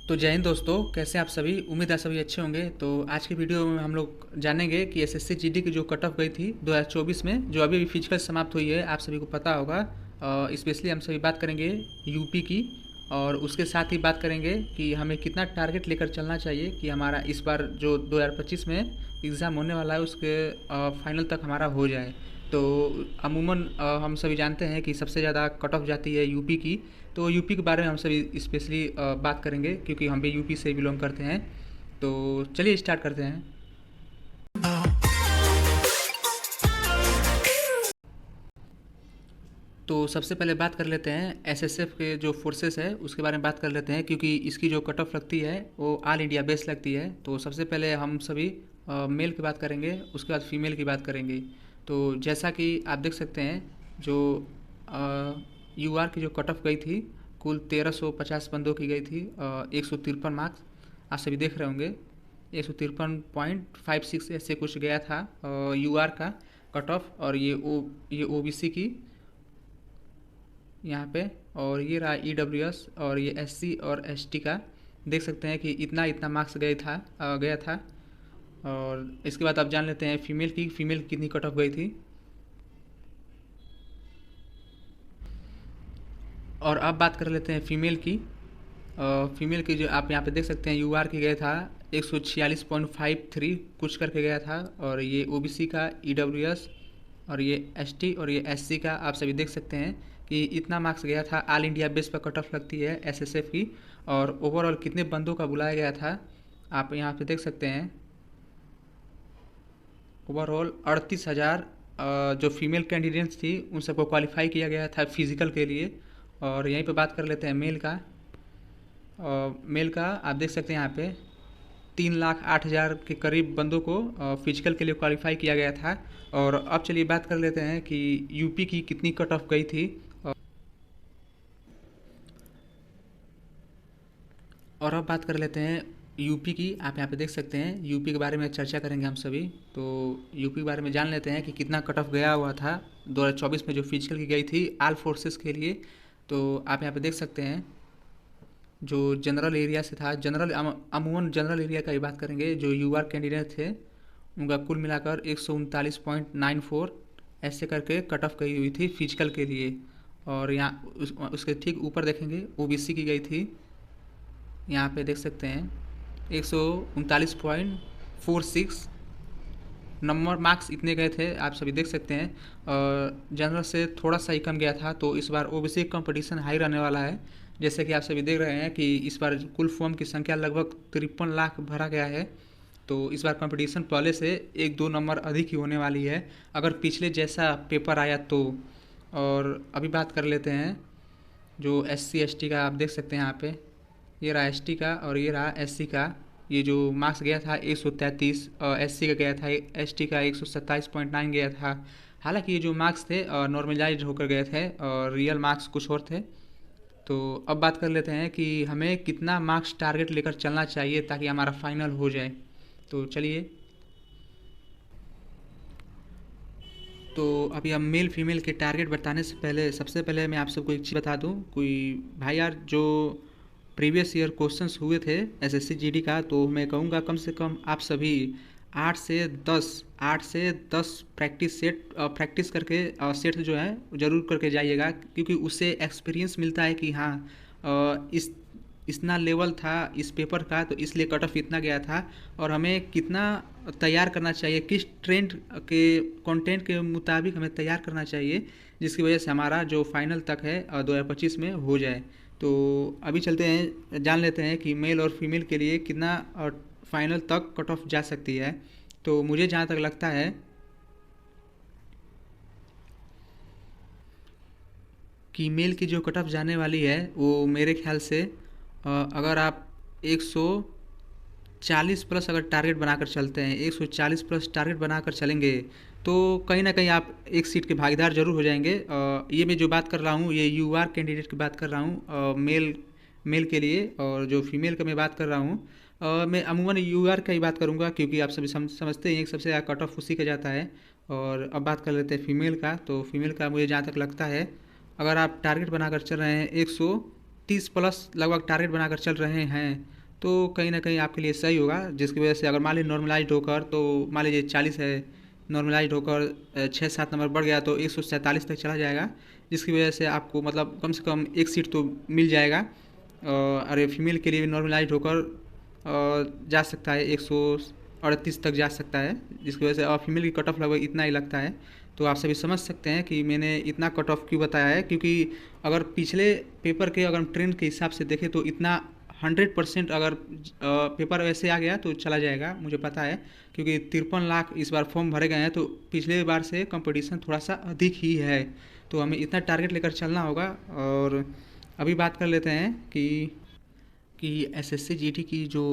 तो जय हिंद दोस्तों, कैसे हैं आप सभी। उम्मीद है सभी अच्छे होंगे। तो आज की वीडियो में हम लोग जानेंगे कि एसएससी जीडी की जो कट ऑफ गई थी 2024 में, जो अभी भी फिजिकल समाप्त हुई है, आप सभी को पता होगा। स्पेशली हम सभी बात करेंगे यूपी की, और उसके साथ ही बात करेंगे कि हमें कितना टारगेट लेकर चलना चाहिए कि हमारा इस बार जो 2025 में एग्ज़ाम होने वाला है उसके फाइनल तक हमारा हो जाए। तो अमूमन हम सभी जानते हैं कि सबसे ज़्यादा कट ऑफ जाती है यूपी की। तो यूपी के बारे में हम सभी स्पेशली बात करेंगे क्योंकि हम भी यूपी से बिलोंग करते हैं। तो चलिए स्टार्ट करते हैं। तो सबसे पहले बात कर लेते हैं एसएसएफ के जो फोर्सेस है उसके बारे में बात कर लेते हैं, क्योंकि इसकी जो कट ऑफ लगती है वो ऑल इंडिया बेस लगती है। तो सबसे पहले हम सभी मेल की बात करेंगे, उसके बाद फीमेल की बात करेंगे। तो जैसा कि आप देख सकते हैं, जो यूआर की जो कट ऑफ गई थी कुल 1350 बंदों की गई थी, 153 मार्क्स। आप सभी देख रहे होंगे 153.56 ऐसे कुछ गया था यूआर का कट ऑफ। और ये ओबीसी की यहाँ पे, और ये रहा ईडब्ल्यूएस और ये एससी और एसटी का। देख सकते हैं कि इतना इतना मार्क्स गया था। और इसके बाद आप जान लेते हैं फीमेल की कितनी कट ऑफ गई थी। और अब बात कर लेते हैं फीमेल की। फीमेल की जो आप यहाँ पे देख सकते हैं यूआर की गया था 146.53 कुछ करके गया था। और ये ओबीसी का, ईडब्ल्यूएस और ये एसटी और ये एससी का आप सभी देख सकते हैं कि इतना मार्क्स गया था। ऑल इंडिया बेस पर कट ऑफ लगती है एसएसएफ की। और ओवरऑल कितने बंदों का बुलाया गया था आप यहाँ पे देख सकते हैं। ओवरऑल 38,000 जो फीमेल कैंडिडेट्स थी उन सबको क्वालिफाई किया गया था फिजिकल के लिए। और यहीं पे बात कर लेते हैं मेल का। मेल का आप देख सकते हैं यहाँ पे 3,08,000 के करीब बंदों को फिजिकल के लिए क्वालिफाई किया गया था। और अब चलिए बात कर लेते हैं कि यूपी की कितनी कट ऑफ गई थी। और अब बात कर लेते हैं यूपी की। आप यहाँ पे देख सकते हैं यूपी के बारे में चर्चा करेंगे हम सभी। तो यूपी के बारे में जान लेते हैं कि कितना कट ऑफ गया हुआ था 2024 में जो फिजिकल की गई थी आल फोर्सेस के लिए। तो आप यहाँ पे देख सकते हैं जो जनरल एरिया से था, अमूमन जनरल एरिया का ही बात करेंगे। जो यूआर कैंडिडेट थे उनका कुल मिलाकर 139.94 ऐसे करके कट ऑफ गई हुई थी फिजिकल के लिए। और यहाँ उसके ठीक ऊपर देखेंगे ओबीसी की गई थी। यहाँ पे देख सकते हैं 139.46 नंबर मार्क्स इतने गए थे, आप सभी देख सकते हैं। जनरल से थोड़ा सा ही कम गया था। तो इस बार ओबीसी कंपटीशन हाई रहने वाला है। जैसे कि आप सभी देख रहे हैं कि इस बार कुल फॉर्म की संख्या लगभग 53 लाख भरा गया है। तो इस बार कंपटीशन पहले से 1-2 नंबर अधिक ही होने वाली है अगर पिछले जैसा पेपर आया तो। और अभी बात कर लेते हैं जो एससी एसटी का। आप देख सकते हैं यहाँ पे ये रहा एसटी का और ये रहा एससी का। ये जो मार्क्स गया था 133 एससी का गया था, एसटी का 127.9 गया था। हालांकि ये जो मार्क्स थे नॉर्मलाइज होकर गए थे और रियल मार्क्स कुछ और थे। तो अब बात कर लेते हैं कि हमें कितना मार्क्स टारगेट लेकर चलना चाहिए ताकि हमारा फाइनल हो जाए। तो चलिए, तो अभी हम मेल फीमेल के टारगेट बताने से पहले सबसे पहले मैं आप सबको एक चीज़ बता दूं। कोई भाई यार, जो प्रीवियस ईयर क्वेश्चंस हुए थे एसएससी जीडी का, तो मैं कहूँगा कम से कम आप सभी 8 से 10 प्रैक्टिस करके सेट जो है ज़रूर करके जाइएगा, क्योंकि उससे एक्सपीरियंस मिलता है कि हाँ इस इतना लेवल था इस पेपर का तो इसलिए कट ऑफ इतना गया था। और हमें कितना तैयार करना चाहिए, किस ट्रेंड के कंटेंट के मुताबिक हमें तैयार करना चाहिए, जिसकी वजह से हमारा जो फाइनल तक है 2025 में हो जाए। तो अभी चलते हैं, जान लेते हैं कि मेल और फीमेल के लिए कितना फाइनल तक कट ऑफ जा सकती है। तो मुझे जहाँ तक लगता है कि मेल की जो कट ऑफ जाने वाली है वो मेरे ख्याल से अगर आप 140 प्लस अगर टारगेट बनाकर चलते हैं, 140 प्लस टारगेट बनाकर चलेंगे, तो कहीं ना कहीं आप एक सीट के भागीदार जरूर हो जाएंगे। ये मैं जो बात कर रहा हूँ ये यूआर कैंडिडेट की बात कर रहा हूँ मेल के लिए। और जो फीमेल का मैं बात कर रहा हूँ मैं अमूमन यूआर का ही बात करूँगा, क्योंकि आप सभी समझते हैं कि सबसे ज़्यादा कट ऑफ उसी का जाता है। और अब बात कर लेते हैं फीमेल का। तो फीमेल का मुझे जहाँ तक लगता है अगर आप टारगेट बनाकर चल रहे हैं 30 प्लस लगभग टारगेट बनाकर चल रहे हैं तो कहीं ना कहीं आपके लिए सही होगा, जिसकी वजह से अगर मान लीजिए नॉर्मलाइज होकर तो मान लीजिए 40 है, नॉर्मलाइज होकर 6-7 नंबर बढ़ गया तो 147 तक चला जाएगा, जिसकी वजह से आपको मतलब कम से कम एक सीट तो मिल जाएगा। और फीमेल के लिए भी नॉर्मलाइज होकर जा सकता है 138 तक जा सकता है, जिसकी वजह से और फीमेल की कट ऑफ लगभग इतना ही लगता है। तो आप सभी समझ सकते हैं कि मैंने इतना कट ऑफ क्यों बताया है, क्योंकि अगर पिछले पेपर के अगर हम ट्रेंड के हिसाब से देखें तो इतना 100% अगर पेपर वैसे आ गया तो चला जाएगा, मुझे पता है, क्योंकि 53 लाख इस बार फॉर्म भरे गए हैं तो पिछले बार से कंपटीशन थोड़ा सा अधिक ही है, तो हमें इतना टारगेट लेकर चलना होगा। और अभी बात कर लेते हैं कि एसएससी जीडी की जो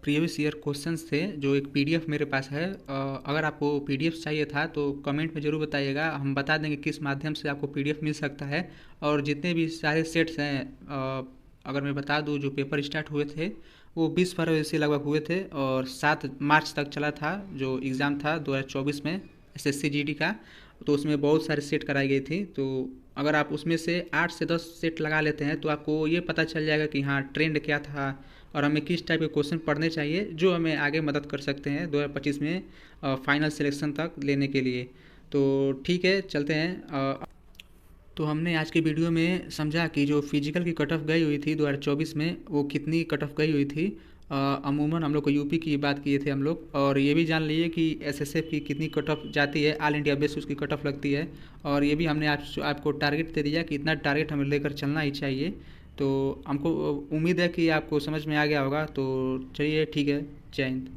प्रीवियस ईयर क्वेश्चंस थे, जो एक पीडीएफ मेरे पास है, अगर आपको पीडीएफ चाहिए था तो कमेंट में ज़रूर बताइएगा, हम बता देंगे किस माध्यम से आपको पीडीएफ मिल सकता है। और जितने भी सारे सेट्स हैं, अगर मैं बता दूं, जो पेपर स्टार्ट हुए थे वो 20 फरवरी से लगभग हुए थे और 7 मार्च तक चला था जो एग्ज़ाम था 2024 में एसएससी जीडी का, तो उसमें बहुत सारे सेट कराई गई थी। तो अगर आप उसमें से 8 से 10 सेट लगा लेते हैं तो आपको ये पता चल जाएगा कि हाँ ट्रेंड क्या था और हमें किस टाइप के क्वेश्चन पढ़ने चाहिए जो हमें आगे मदद कर सकते हैं 2025 में फाइनल सिलेक्शन तक लेने के लिए। तो ठीक है, चलते हैं। तो हमने आज की वीडियो में समझा कि जो फिजिकल की कट ऑफ गई हुई थी 2024 में वो कितनी कट ऑफ गई हुई थी। अमूमन हम लोग को यूपी की बात किए थे हम लोग, और ये भी जान लिए कि एसएसएफ की कितनी कट ऑफ जाती है, ऑल इंडिया बेस उसकी कट ऑफ लगती है। और ये भी हमने आपको टारगेट दे दिया कि इतना टारगेट हमें लेकर चलना ही चाहिए। तो हमको उम्मीद है कि आपको समझ में आ गया होगा। तो चलिए ठीक है, जय हिंद।